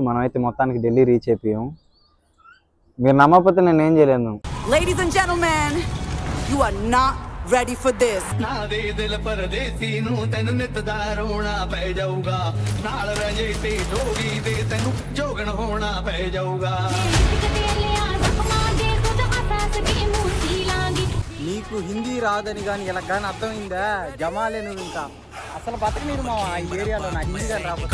మనమైతే మొత్తానికి ఢిల్లీ రీచ్ అయిపోయాం. మీరు నమ్మకపోతే నేను ఏం చేయలేను. Ladies and gentlemen, you are not ready for this. नादे दिल परदेसी नू तेन नित दा रोना पै जाऊगा नाल रजे ते जोगी दे तेनू जोगन होना पै जाऊगा. నీకు హిందీ రాదని కానీ ఇలా కానీ అర్థమైందా? జమాలే నువ్వు ఇంకా అసలు బతకనీరు మా ఈ ఏరియాలో నాకు హిందీ కానీ రాకపోతే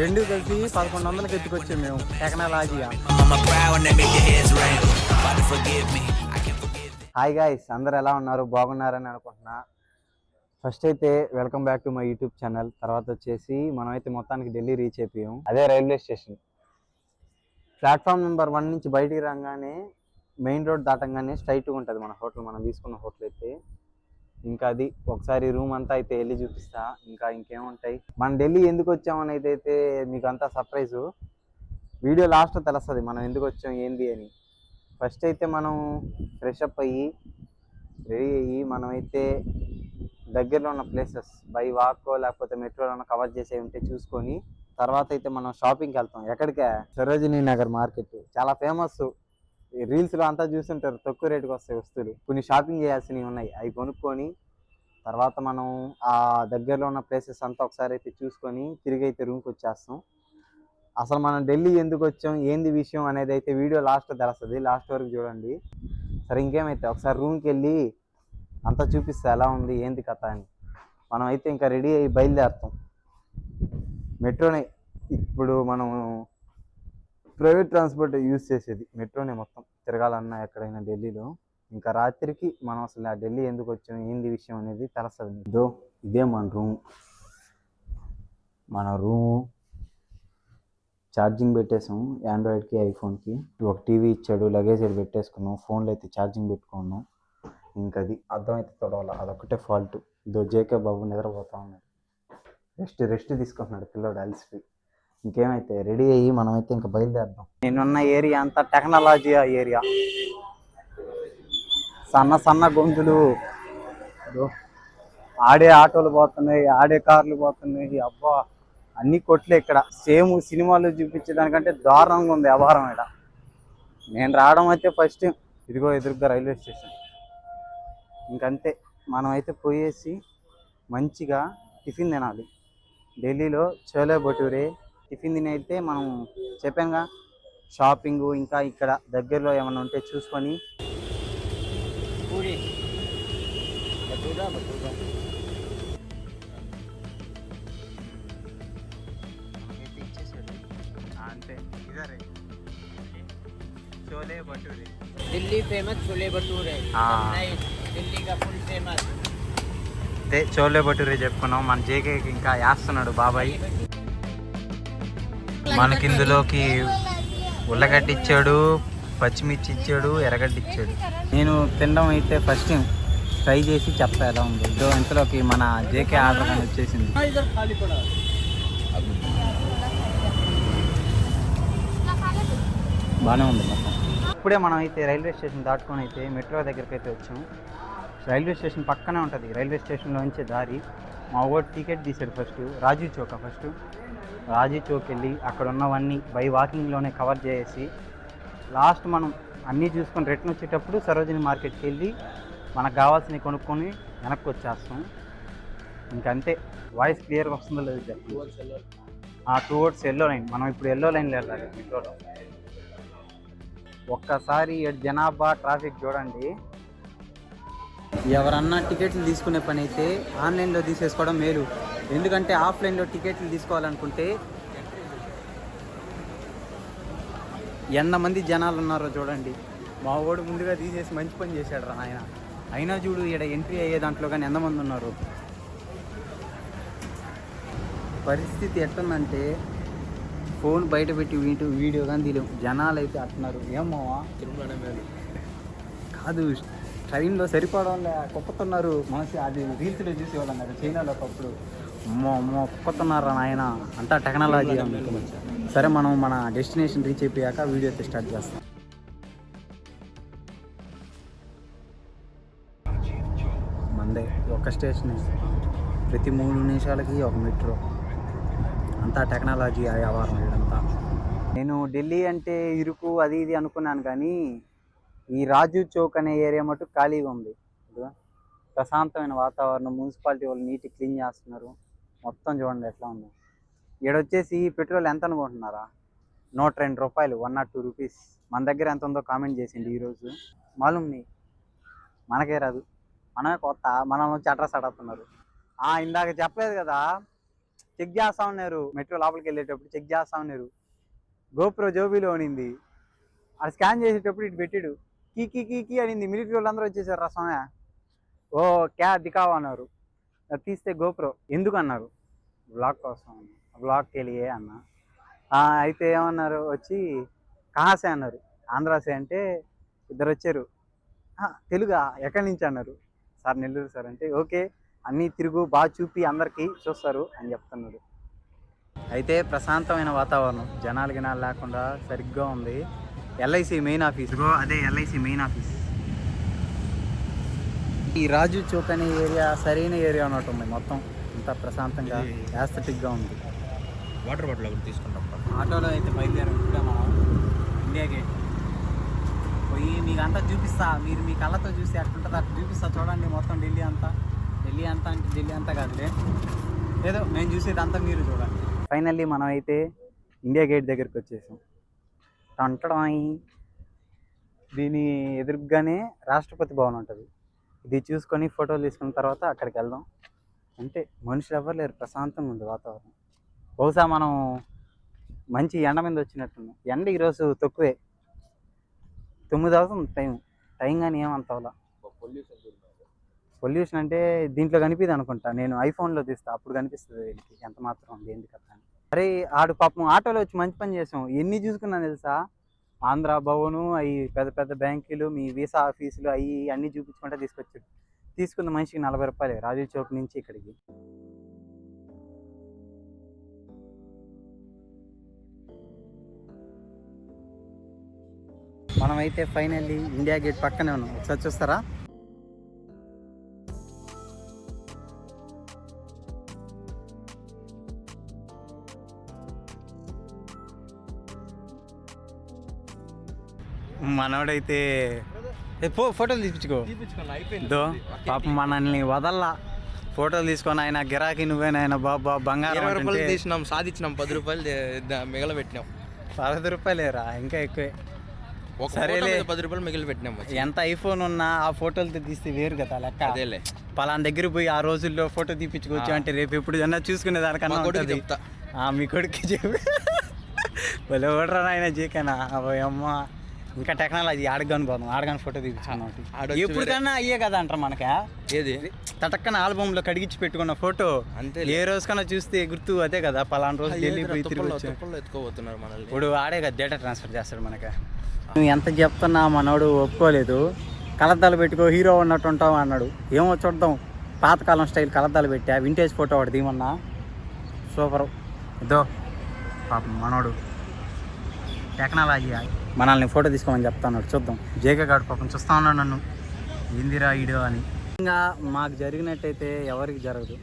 రెండు కలిసి 1100కి ఎత్తుకొచ్చాం మేము టెక్నాలజీగా. హాయ్ గైస్, అందరు ఎలా ఉన్నారు? బాగున్నారని అనుకుంటున్నా. ఫస్ట్ అయితే welcome back to my YouTube channel. తర్వాత వచ్చేసి మనమైతే మొత్తానికి ఢిల్లీ రీచ్ అయిపోయాం. అదే రైల్వే స్టేషన్. ప్లాట్ఫామ్ నెంబర్ 1 నుంచి బయటికి రాగానే మెయిన్ రోడ్ దాటంగానే స్ట్రైట్గా ఉంటుంది మన హోటల్. మనం తీసుకున్న హోటల్ అయితే ఇంకా అది ఒకసారి రూమ్ అంతా అయితే వెళ్ళి చూపిస్తా. ఇంకేముంటాయి, మనం ఢిల్లీ ఎందుకు వచ్చామని అయితే మీకు అంతా సర్ప్రైజు. వీడియో లాస్ట్లో తెలుస్తుంది మనం ఎందుకు వచ్చాం ఏంది అని. ఫస్ట్ అయితే మనం ఫ్రెష్ అప్ అయ్యి రెడీ అయ్యి మనమైతే దగ్గరలో ఉన్న ప్లేసెస్ బై వాక్ లేకపోతే మెట్రోలో కవర్ చేసే ఉంటే చూసుకొని తర్వాత అయితే మనం షాపింగ్కి వెళ్తాం. ఎక్కడికే? సరోజినీ నగర్ మార్కెట్ చాలా ఫేమస్. రీల్స్లో అంతా చూస్తుంటారు, తక్కువ రేటుకి వస్తాయి వస్తువులు. కొన్ని షాపింగ్ చేయాల్సినవి ఉన్నాయి, అవి కొనుక్కొని తర్వాత మనం ఆ దగ్గరలో ఉన్న ప్లేసెస్ అంతా ఒకసారి అయితే చూసుకొని తిరిగి అయితే రూమ్కి వచ్చేస్తాం. అసలు మనం ఢిల్లీ ఎందుకు వచ్చాం ఏంది విషయం అనేది అయితే వీడియో లాస్ట్లో తెలుస్తుంది, లాస్ట్ వరకు చూడండి. సరే ఇంకేమైతే ఒకసారి రూమ్కి వెళ్ళి అంతా చూపిస్తా ఎలా ఉంది ఏంది కథ అని. మనం అయితే ఇంకా రెడీ అయ్యి బయలుదేరుతాం. మెట్రోనే ఇప్పుడు మనం ప్రైవేట్ ట్రాన్స్పోర్ట్ యూజ్ చేసేది మెట్రోనే. మొత్తం తిరగాలన్నా ఎక్కడైనా ఢిల్లీలో ఇంకా రాత్రికి మనం అసలు ఆ ఢిల్లీ ఎందుకు వచ్చాం ఏంది విషయం అనేది తెలుస్తుంది. ఇదే మన రూము ఛార్జింగ్ పెట్టేసాం, ఆండ్రాయిడ్కి ఐఫోన్కి. ఒక టీవీ ఇచ్చాడు, లగేజ్ పెట్టేసుకున్నాం, ఫోన్లో అయితే ఛార్జింగ్ పెట్టుకున్నాం. ఇంకా అది అర్థమైతే తొడవాలి, అదొక్కటే ఫాల్ట్. జేకే బాబు నిద్రపోతా ఉన్నాడు, రెస్ట్ తీసుకుంటున్నాడు పిల్లోడు అలసిపోయి. ఇంకేమైతే రెడీ అయ్యి మనమైతే ఇంకా బయలుదేరదాం. నేనున్న ఏరియా అంతా టెక్నాలజీ ఏరియా. సన్న గొంతులు, ఆడే ఆటోలు పోతున్నాయి, ఆడే కార్లు పోతున్నాయి. అబ్బా అన్ని కొట్లే ఇక్కడ. సేమ్ సినిమాలు చూపించేదానికంటే దారుణంగా ఉంది వ్యవహారం ఇక్కడ. నేను రావడం అయితే ఫస్ట్ ఇదిగో ఎదురుగా రైల్వే స్టేషన్. ఇంకంతే మనమైతే పోయేసి మంచిగా టిఫిన్ తినాలి. ఢిల్లీలో చోలే భటూరే టిఫిన్ తినైతే మనం చెప్పానుగా షాపింగ్ ఇంకా ఇక్కడ దగ్గరలో ఏమైనా ఉంటే చూసుకొని అంతే. ఇదే చోలే భటూరే ఢిల్లీ ఫేమస్ చోలే భటూరే, ఢిల్లీ కా ఫుల్ ఫేమస్. అదే చోలే భటూరే చెప్పుకున్నాం. మన జేకేకి ఇంకా వేస్తున్నాడు బాబాయ్. మనకి ఇందులోకి ఉల్లగడ్డ ఇచ్చాడు, పచ్చిమిర్చి ఇచ్చాడు, ఎర్రగడ్డ ఇచ్చాడు. నేను తినడం అయితే ఫస్ట్ ట్రై చేసి చెప్తా ఎలా ఉంది. ఇంతలోకి మన జేకే ఆర్డర్ కానీ వచ్చేసింది. బాగానే ఉంది మొత్తం. ఇప్పుడే మనం అయితే రైల్వే స్టేషన్ దాటుకొని అయితే మెట్రో దగ్గరికి అయితే వచ్చాం. రైల్వే స్టేషన్ పక్కనే ఉంటుంది. రైల్వే స్టేషన్లో నుంచి దారి మా ఊరు టికెట్ తీసాడు ఫస్ట్ రాజీ చౌక్ వెళ్ళి అక్కడ ఉన్నవన్నీ బై వాకింగ్లోనే కవర్ చేసి లాస్ట్ మనం అన్నీ చూసుకొని రిటర్న్ వచ్చేటప్పుడు సరోజినీ మార్కెట్కి వెళ్ళి మనకు కావాల్సినవి కొనుక్కొని వెనక్కి వచ్చేస్తాం. ఇంకంతే. వాయిస్ క్లియర్గా వస్తుందో లేదో చెప్పి. 2 వర్డ్స్ ఎల్లో లైన్. మనం ఇప్పుడు ఎల్లో లైన్లో వెళ్ళాలి మెట్రోలో. ఒక్కసారి జనాభా ట్రాఫిక్ చూడండి. ఎవరన్నా టికెట్లు తీసుకునే పని అయితే ఆన్లైన్లో తీసేసుకోవడం మేలు. ఎందుకంటే ఆఫ్లైన్లో టికెట్లు తీసుకోవాలనుకుంటే ఎంతమంది జనాలు ఉన్నారో చూడండి. మా వాడు ముందుగా తీసేసి మంచి పని చేశాడు రా ఆయన. అయినా చూడు ఇక్కడ ఎంట్రీ అయ్యే దాంట్లో కానీ ఎంతమంది ఉన్నారు. పరిస్థితి ఎట్టుందంటే ఫోన్ బయట పెట్టి వీడియో కానీ తీయలేము. జనాలు అయితే అంటున్నారు ఏమోవా కాదు ట్రైన్లో సరిపోవడం కుక్కుతున్నారు. మనసు అది రీల్స్లో చూసేవాళ్ళం కదా చైనాలో ఒకప్పుడు. అమ్మో కుక్కుతున్నారా నాయన అంతా టెక్నాలజీ. సరే మనం మన డెస్టినేషన్ రీచ్ అయిపోయాక వీడియో అయితే స్టార్ట్ చేస్తాం. మందే ఒక స్టేషన్, ప్రతి 3 నిమిషాలకి ఒక మెట్రో. అంతా టెక్నాలజీ వ్యవహారం ఇదంతా. నేను ఢిల్లీ అంటే ఇరుకు అది ఇది అనుకున్నాను, కానీ ఈ రాజు చౌక్ అనే ఏరియా మటుకు ఖాళీగా ఉంది. ఇదిగో ప్రశాంతమైన వాతావరణం, మున్సిపాలిటీ వాళ్ళు నీట్గా క్లీన్ చేస్తున్నారు. మొత్తం చూడండి ఎట్లా ఉంది. ఈడొచ్చేసి పెట్రోల్ ఎంత అనుకుంటున్నారా? 102 రూపాయలు, 102 రూపీస్. మన దగ్గర ఎంత ఉందో కామెంట్ చేసింది ఈరోజు. మాలూమ్ని మనకే రాదు, మనమే కొత్త, మనల్ని వచ్చి అడ్రస్ అడుగుతున్నారు. ఇందాక చెప్పలేదు కదా, చెక్ చేస్తా ఉన్నారు. మెట్రో లోపలికి వెళ్ళేటప్పుడు చెక్ చేస్తా ఉన్నారు. గోప్రో జోబీలో ఉనింది. అది స్కాన్ చేసేటప్పుడు ఇటు పెట్టాడు, కీ కీ కీ కీ అనింది. మిలిటరీ వాళ్ళందరూ వచ్చేసారు రసమే. ఓ క్యా దికావా అన్నారు. అది తీస్తే గోప్రో ఎందుకు అన్నారు, బ్లాగ్ కోసం, బ్లాగ్కి వెళ్ళియే అన్న. అయితే ఏమన్నారు, వచ్చి కహాసే అన్నారు. ఆంధ్రాసే అంటే ఇద్దరు వచ్చారు. తెలుగా ఎక్కడి నుంచి అన్నారు. సార్ నెల్లూరు సార్ అంటే, ఓకే అన్నీ తిరుగు, బాగా చూపి అందరికీ చూస్తారు అని చెప్తున్నాడు. అయితే ప్రశాంతమైన వాతావరణం, జనాలు గినాలు లేకుండా సరిగ్గా ఉంది. ఎల్ఐసి మెయిన్ ఆఫీస్, అదే ఎల్ఐసి మెయిన్ ఆఫీస్. ఈ రాజు చౌక్ అనే ఏరియా సరైన ఏరియా ఉన్నట్టు ఉంది. మొత్తం అంతా ప్రశాంతంగా యాస్థెటిక్గా ఉంది. వాటర్ బాటిల్ ఒకటి తీసుకుంటాం. ఆటోలో అయితే బయలుదేరాం. ఇంకా మనం ఇండియా గేట్ పోయి మీకు అంతా చూపిస్తా. మీరు మీ కళ్ళతో చూసి అట్లుంటుంది అట్లా చూపిస్తా. చూడండి మొత్తం ఢిల్లీ అంతా. ఢిల్లీ అంతా అంటే ఢిల్లీ అంతా కాదులే, ఏదో మేము చూసేది అంతా మీరు చూడండి. ఫైనల్లీ మనం అయితే ఇండియా గేట్ దగ్గరికి వచ్చేసాం. అంటడాయి దీని ఎదురుగానే రాష్ట్రపతి భవన్ ఉంటుంది. ఇది చూసుకొని ఫోటోలు తీసుకున్న తర్వాత అక్కడికి వెళ్దాం. అంటే మనుషులు ఎవరు లేరు, ప్రశాంతంగా ఉంది వాతావరణం. బహుశా మనం మంచి ఎండ మీద వచ్చినట్టున్నాం. ఎండ ఈరోజు తక్కువే, 9 అవుతుంది టైం కానీ ఏమంత అవలా. పొల్యూషన్ అంటే దీంట్లో కనిపిది అనుకుంటా. నేను ఐఫోన్లో తీస్తా, అప్పుడు కనిపిస్తుంది వీళ్ళకి ఎంత మాత్రం ఉంది ఏంది కదా. అరే ఆడు పాపం ఆటోలో వచ్చి మంచి పని చేసాం. ఎన్ని చూసుకున్నా తెలుసా, ఆంధ్ర భవను, అవి పెద్ద పెద్ద బ్యాంకులు, మీ వీసా ఆఫీసులు, అవి అన్నీ చూపించుకుంటే తీసుకొచ్చాడు. తీసుకున్న మనిషికి 40 రూపాయలే రాజు చౌక్ నుంచి ఇక్కడికి. మనమైతే ఫైనల్లీ ఇండియా గేట్ పక్కనే ఉన్నాం. ఒకసారి చూస్తారా? మనోడైతే ఫోటోలు తీపించుకో. పాపం మనల్ని వదల్లా, ఫోటోలు తీసుకొని ఆయన గిరాకీ నువ్వేనాయన బాబా బంగారం 20 రూపాయలు తీసినాం, సాధించినాం. 10 రూపాయలు మిగలబెట్టినాం. 10 రూపాయలేరా, ఇంకా ఎక్కువే. సరేలే, 10 రూపాయలు మిగిలి పెట్టినాం. ఎంత ఐఫోన్ ఉన్నా ఆ ఫోటోలతో తీస్తే వేరు కదా లెక్క. అదేలే, పలానా దగ్గర పోయి ఆ రోజుల్లో ఫోటో తీపించుకోవచ్చు అంటే రేపు ఎప్పుడు అన్నా చూసుకునే దానికన్నా ఉంటుంది. మీ కొడుకు చెప్పి భలే ఓడరా ఆయన జీకనా అమ్మ. ఇంకా టెక్నాలజీ ఆడగాను పోదాం, ఆడగాను ఫోటో తీపించుకున్నాం. ఎప్పటికన్నా అయ్యే కదా అంటారు మనకా. ఏది తటక్కన ఆల్బమ్లో కడిగించి పెట్టుకున్న ఫోటో అంతే, ఏ రోజుకన్నా చూస్తే గుర్తు అదే కదా. పలానా రోజు ఢిల్లీ పోయి ఎత్తుకోబోతున్నారు మనల్ని. ఇప్పుడు ఆడే కదా డేటా ట్రాన్స్ఫర్ చేస్తాడు మనకి. నువ్వు ఎంత చెప్తున్నా మనోడు ఒప్పుకోలేదు. కలద్దాలు పెట్టుకో, హీరో ఉన్నట్టు ఉంటావు అన్నాడు. ఏమో చూద్దాం, పాతకాలం స్టైల్ కలద్దాలు పెట్టా, వింటేజ్ ఫోటో ఒకటి తీమన్నా. సూపరు. ఇదో పాపం మనోడు టెక్నాలజీ మనల్ని ఫోటో తీసుకోమని చెప్తాను. చూద్దాం. జేకే గాడు పాపం చూస్తా ఉన్నాడు నన్ను, ఇందిరా ఈడో అని. ఇంకా మాకు జరిగినట్టయితే ఎవరికి జరగదు.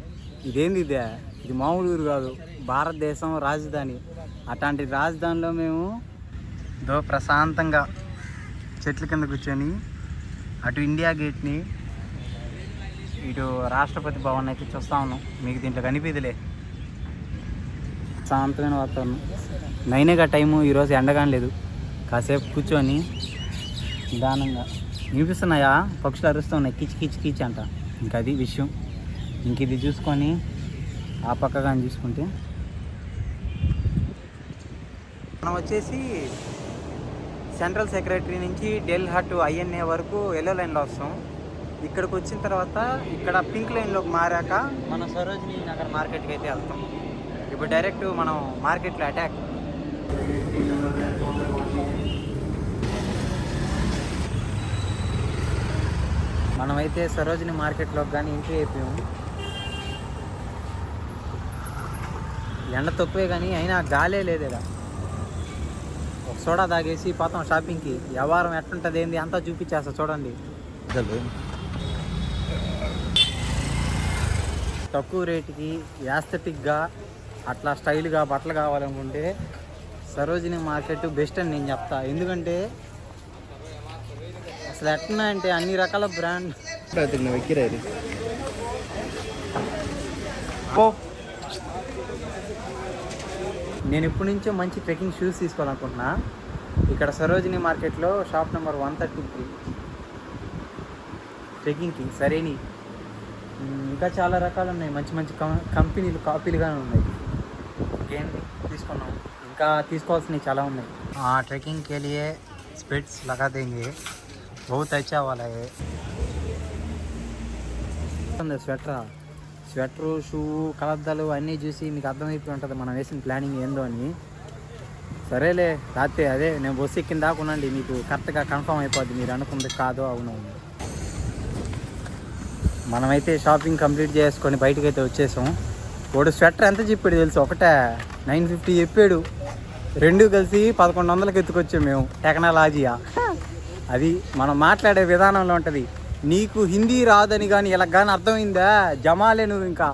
ఇదేంది ఇదే, ఇది మామూలు ఊరు కాదు, భారతదేశం రాజధాని. అట్లాంటి రాజధానిలో మేము ప్రశాంతంగా చెట్ల కింద కూర్చొని అటు ఇండియా గేట్ని, ఇటు రాష్ట్రపతి భవన్ అయితే చూస్తూ ఉన్నాం. మీకు దీంట్లో కనిపిదిలే, ప్రశాంతమైన వాతావరణం. 9గా టైము. ఈరోజు ఎండగాని లేదు. కాసేపు కూర్చొని నిదానంగా వినిపిస్తున్నాయా, పక్షులు అరుస్తున్నాయి, కిచ్ కిచ్ కిచ్ అంట. ఇంకా అది విషయం. ఇంక ఇది చూసుకొని ఆ పక్క కానీ చూసుకుంటే మనం వచ్చేసి సెంట్రల్ సెక్రటరీ నుంచి ఢిల్లీ హట్ ఐఎన్ఏ వరకు ఎల్లో లైన్లో వస్తాం. ఇక్కడికి వచ్చిన తర్వాత ఇక్కడ పింక్ లైన్లోకి మారాక మనం సరోజినీ నగర్ మార్కెట్కి అయితే వెళ్తాం. ఇప్పుడు డైరెక్ట్ మనం మార్కెట్లో అటాక్. మనమైతే సరోజినీ మార్కెట్లోకి కానీ ఎంట్రీ అయిపోయాము. ఎండ తక్కువే కానీ అయినా గాలే లేదేదా. ఒక సోడా తాగేసి పోతాం షాపింగ్కి. వ్యవహారం ఎట్లుంటుంది ఏంది అంతా చూపించేస్తా చూడండి. తక్కువ రేటుకి యాస్థెటిక్గా అట్లా స్టైల్గా బట్టలు కావాలనుకుంటే సరోజిని మార్కెట్ బెస్ట్ అని నేను చెప్తా. ఎందుకంటే అసలు ఎట్లా అంటే అన్ని రకాల బ్రాండ్ వెక్కిరారు. నేను ఇప్పటి నుంచో మంచి ట్రెక్కింగ్ షూస్ తీసుకోవాలనుకుంటున్నా. ఇక్కడ సరోజిని మార్కెట్లో షాప్ నెంబర్ 133 ట్రెక్కింగ్కి సరేని. ఇంకా చాలా రకాలు ఉన్నాయి, మంచి మంచి కంపెనీలు కాపీలుగానే ఉన్నాయి. ఏంటి తీసుకున్నాం, ఇంకా తీసుకోవాల్సినవి చాలా ఉన్నాయి. ट्रैकिंग के लिए स्पेट्स लगा देंगे, बहुत अच्छा वाला है. స్వెటరు షూ కలద్దాలు అన్నీ చూసి మీకు అర్థమైపోయి ఉంటుంది మనం వేసిన ప్లానింగ్ ఏందో అని. సరేలే రాత్రి అదే నేను బస్సు ఎక్కిన దాకా ఉండండి, మీకు కరెక్ట్గా కన్ఫర్మ్ అయిపోద్ది మీరు అనుకుంది కాదో అవును. మనమైతే షాపింగ్ కంప్లీట్ చేసుకొని బయటకు అయితే వచ్చేసాం. వాడు స్వెటర్ ఎంత చెప్పాడు తెలుసు, ఒకటే 950 చెప్పాడు. రెండు కలిసి 1100కి ఎత్తుకొచ్చాం మేము. టెక్నాలజీయా అది మనం మాట్లాడే విధానంలో ఉంటుంది. నీకు హిందీ రాదని కానీ ఇలా కానీ అర్థమైందా జమాలే నువ్వు ఇంకా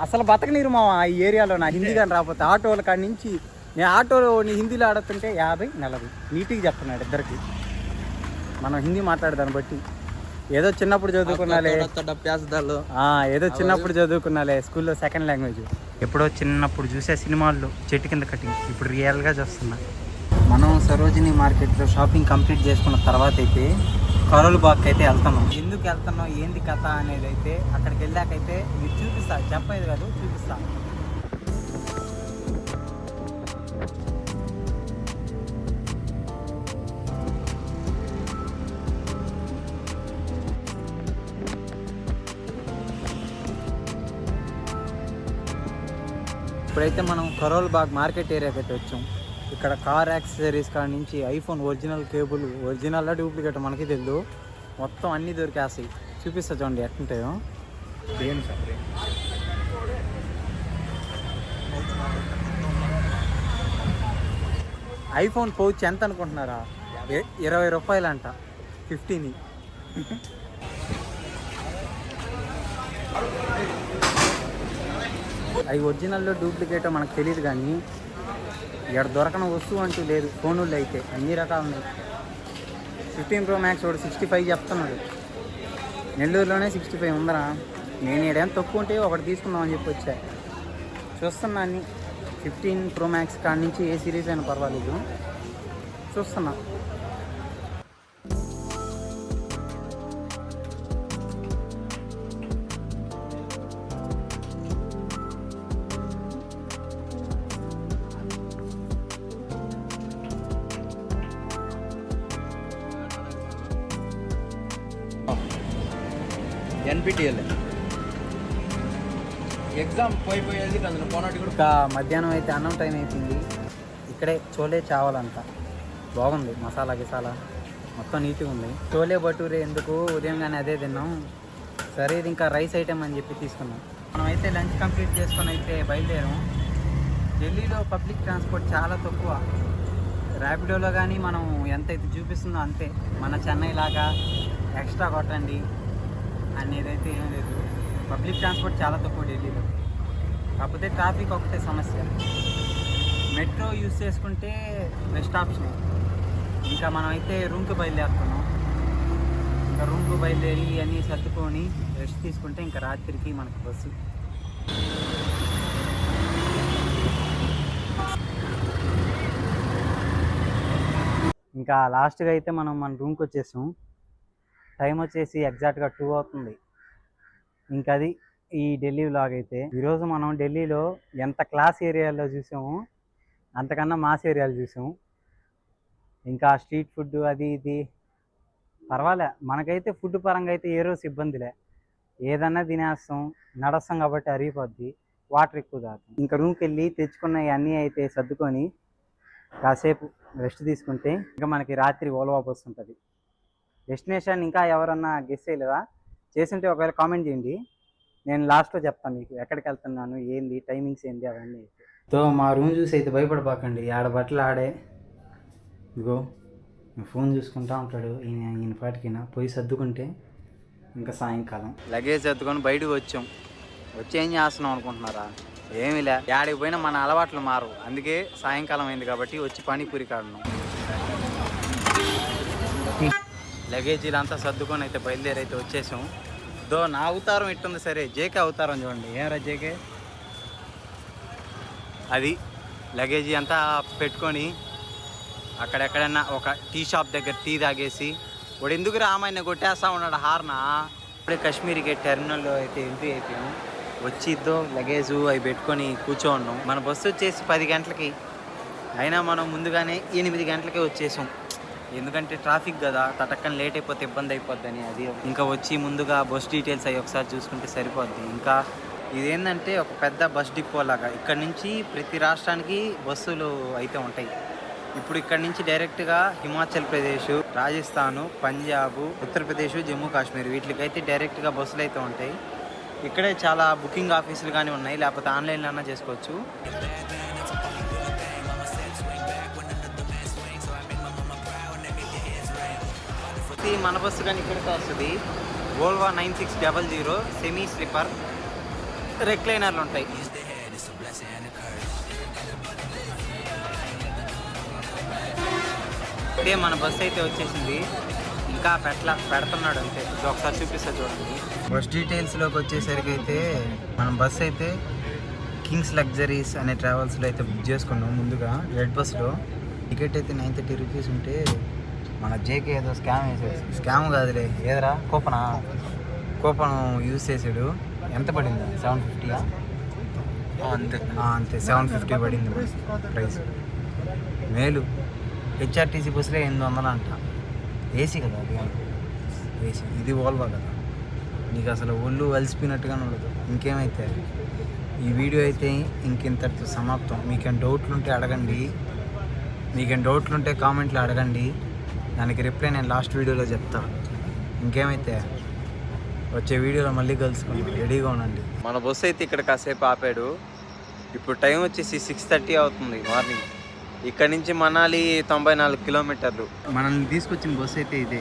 అసలు బతకనీరు మా ఈ ఏరియాలో. నా హిందీ కానీ రాకపోతే ఆటోల కాడి నుంచి నేను ఆటోలో హిందీలో ఆడుతుంటే 50, 40 నీట్గా చెప్తున్నాడు ఇద్దరికి. మనం హిందీ మాట్లాడదాన్ని బట్టి ఏదో చిన్నప్పుడు చదువుకున్నాలే, ఏదో చిన్నప్పుడు చదువుకున్నాలే స్కూల్లో సెకండ్ లాంగ్వేజ్. ఎప్పుడో చిన్నప్పుడు చూసే సినిమాల్లో చెట్టు కింద కటింగ్ ఇప్పుడు రియల్గా చూస్తున్నా. మనం సరోజిని మార్కెట్లో షాపింగ్ కంప్లీట్ చేసుకున్న తర్వాత అయితే కరోల్ బాగ్కి అయితే వెళ్తున్నాం. ఎందుకు వెళ్తున్నాం ఏంది కథ అనేది అయితే అక్కడికి వెళ్ళాకైతే మీరు చూపిస్తా, చెప్పేది కాదు చూపిస్తా. ఇప్పుడైతే మనం కరోల్ బాగ్ మార్కెట్ ఏరియాకి అయితే వచ్చాం. ఇక్కడ కార్ యాక్సెసరీస్ కాడ నుంచి iPhone original cable, original duplicate మనకి తెలియదు, మొత్తం అన్నీ దొరికేస్తాయి. చూపిస్తా చూడండి ఎట్లుంటాయో. ఐఫోన్ పౌచ్ ఎంత అనుకుంటున్నారా? 20 రూపాయలు అంట, 50ని. అవి ఒరిజినల్లో డూప్లికేటో మనకు తెలియదు, కానీ ఇక్కడ దొరకని వస్తువు అంటూ లేదు. ఫోనుల్లో అయితే అన్ని రకాలు ఉన్నాయి. 15 Pro Max ఒకటి 65 చెప్తున్నాడు. నెల్లూరులోనే 65 ఉందరా. నేను ఏడేం తక్కువ ఉంటే ఒకటి తీసుకుందామని చెప్పి వచ్చా. చూస్తున్నా అన్ని 15 Pro Max కాడి నుంచి ఏ సిరీస్ అయినా పర్వాలేదు చూస్తున్నా. ఎన్పిటిఎల్ ఎగ్జామ్ పోయిపోయేది అందులో పోనాటి కూడా. ఇంకా మధ్యాహ్నం అయితే అన్నం టైం అయిపోయింది. ఇక్కడే చోలే చావాలంట, బాగుంది. మసాలా గిసాలా మొత్తం నీట్గా ఉంది. చోలే భటూరే ఎందుకు ఉదయం కానీ అదే తిన్నాం. సరే ఇది ఇంకా రైస్ ఐటమ్ అని చెప్పి తీసుకున్నాం. మనం అయితే లంచ్ కంప్లీట్ చేసుకొని అయితే బయలుదేరాం. ఢిల్లీలో పబ్లిక్ ట్రాన్స్పోర్ట్ చాలా తక్కువ. ర్యాపిడోలో కానీ మనం ఎంతైతే చూపిస్తుందో అంతే. మన చెన్నై లాగా ఎక్స్ట్రా కొట్టండి అనేదైతే ఏం లేదు. పబ్లిక్ ట్రాన్స్పోర్ట్ చాలా తక్కువ ఢిల్లీలో. కాకపోతే ట్రాఫిక్ ఒకటే సమస్య. మెట్రో యూజ్ చేసుకుంటే బెస్ట్ ఆప్షన్. ఇంకా మనం అయితే రూమ్కి బయలుదేరుతున్నాం. ఇంకా రూమ్కి బయలుదేరి అన్నీ సర్దుకొని రెస్ట్ తీసుకుంటే ఇంకా రాత్రికి మనకు బస్సు. ఇంకా లాస్ట్గా అయితే మనం మన రూమ్కి వచ్చేసాం. టైం వచ్చేసి ఎగ్జాక్ట్గా 2 అవుతుంది. ఇంకా అది ఈ ఢిల్లీ వ్లాగ్ అయితే. ఈరోజు మనం ఢిల్లీలో ఎంత క్లాస్ ఏరియాలో చూసామో అంతకన్నా మాస్ ఏరియాలు చూసాము. ఇంకా స్ట్రీట్ ఫుడ్ అది ఇది పర్వాలే. మనకైతే ఫుడ్ పరంగా అయితే ఏ రోజు ఇబ్బందిలే. ఏదన్నా తినేస్తాం, నడుస్తాం కాబట్టి అరిగిపోద్ది. వాటర్ ఎక్కువ తాగుతాం. ఇంకా రూమ్కి వెళ్ళి తెచ్చుకున్న అన్నీ అయితే సర్దుకొని కాసేపు రెస్ట్ తీసుకుంటే ఇంకా మనకి రాత్రి ఓల్వా బస్ ఉంటుంది. డెస్టినేషన్ ఇంకా ఎవరన్నా గెస్ చేయలేదా? చేస్తుంటే ఒకవేళ కామెంట్ చేయండి. నేను లాస్ట్లో చెప్తాను మీకు ఎక్కడికి వెళ్తున్నాను, ఏంది టైమింగ్స్ ఏంది అవన్నీ. తో మా రూమ్ చూసి అయితే భయపడిపోకండి. ఆడ బట్టలు ఆడే. ఇగో ఫోన్ చూసుకుంటా ఉంటాడు ఈయన పాటికినా. పోయి సర్దుకుంటే ఇంకా సాయంకాలం. లగేజ్ సర్దుకొని బయటకు వచ్చాం. వచ్చి ఏం చేస్తున్నాం అనుకుంటున్నారా? ఏమిలే, యాడికి పోయినా మన అలవాట్లు మారు. అందుకే సాయంకాలం అయింది కాబట్టి వచ్చి పానీపూరి కాడను. లగేజీలు అంతా సర్దుకొని అయితే బయలుదేరి అయితే వచ్చేసాం. నా అవతారం ఎట్టుంది సరే, జేకే అవతారం చూడండి. ఏమరా జేకే, అది లగేజీ అంతా పెట్టుకొని అక్కడెక్కడన్నా ఒక టీ షాప్ దగ్గర టీ తాగేసి వాడు ఎందుకు రామాయణ కొట్టేస్తా ఉన్నాడు హార్నా. ఇప్పుడే కాశ్మీరీ గేట్ టెర్మినల్లో అయితే ఎంట్రీ అయిపోయాము. వచ్చి లగేజు అవి పెట్టుకొని కూర్చోన్నాం. మన బస్సు వచ్చేసి 10 గంటలకి, అయినా మనం ముందుగానే 8 గంటలకే వచ్చేసాం. ఎందుకంటే ట్రాఫిక్ కదా, తటక్కని లేట్ అయిపోతే ఇబ్బంది అయిపోద్దని. అది ఇంకా వచ్చి ముందుగా బస్ డీటెయిల్స్ అవి ఒకసారి చూసుకుంటే సరిపోద్ది. ఇంకా ఇదేంటంటే ఒక పెద్ద బస్ డిపో లాగా, ఇక్కడ నుంచి ప్రతి రాష్ట్రానికి బస్సులు అయితే ఉంటాయి. ఇప్పుడు ఇక్కడ నుంచి డైరెక్ట్గా హిమాచల్ ప్రదేశ్, రాజస్థాను, పంజాబ్, ఉత్తరప్రదేశ్, జమ్మూ కాశ్మీర్ వీటికైతే డైరెక్ట్గా బస్సులు అయితే ఉంటాయి. ఇక్కడే చాలా బుకింగ్ ఆఫీసులు కానీ ఉన్నాయి, లేకపోతే ఆన్లైన్లో అన్నా చేసుకోవచ్చు. మన బస్సు కానీ ఇక్కడికి వస్తుంది. వోల్వా 9600 సెమీ స్లీపర్, రెక్లైనర్లు ఉంటాయి. ఇదే మన బస్సు అయితే వచ్చేసింది. ఇంకా పెడుతున్నాడు అంతే. ఇది ఒకసారి చూపిస్తా చూడండి. బస్ డీటెయిల్స్లోకి వచ్చేసరికి అయితే మనం బస్సు అయితే కింగ్స్ లగ్జరీస్ అనే ట్రావెల్స్లో అయితే బుక్ చేసుకున్నాం. ముందుగా రెడ్ బస్సులో టికెట్ అయితే 930 రూపీస్ ఉంటే మన జేకే ఏదో స్కామ్ వేసాడు. స్కామ్ కాదులే, ఏదరా కూపన్ యూజ్ చేసాడు. ఎంత పడింది? 750. అంతే 750 పడింది ప్రైస్. మేలు. హెచ్ఆర్టీసీ బస్సులో 800 అంట. ఏసీ కదా అది, ఏసీ. ఇది వోల్వా కదా, నీకు అసలు ఒళ్ళు అలసిపోయినట్టుగానే ఉండదు. ఇంకేమైతే ఈ వీడియో అయితే ఇంకింతటితో సమాప్తం. మీకేం డౌట్లు ఉంటే అడగండి, కామెంట్లో అడగండి. దానికి రిప్లై నేను లాస్ట్ వీడియోలో చెప్తాను. ఇంకేమైతే వచ్చే వీడియోలో మళ్ళీ కలుసుకుంటాం. రెడీగా ఉండండి. మన బస్సు అయితే ఇక్కడ కాసేపు ఆపాడు. ఇప్పుడు టైం వచ్చేసి 6:30 అవుతుంది మార్నింగ్. ఇక్కడ నుంచి మనాలి 94 కిలోమీటర్లు. మనల్ని తీసుకొచ్చిన బస్సు అయితే ఇదే.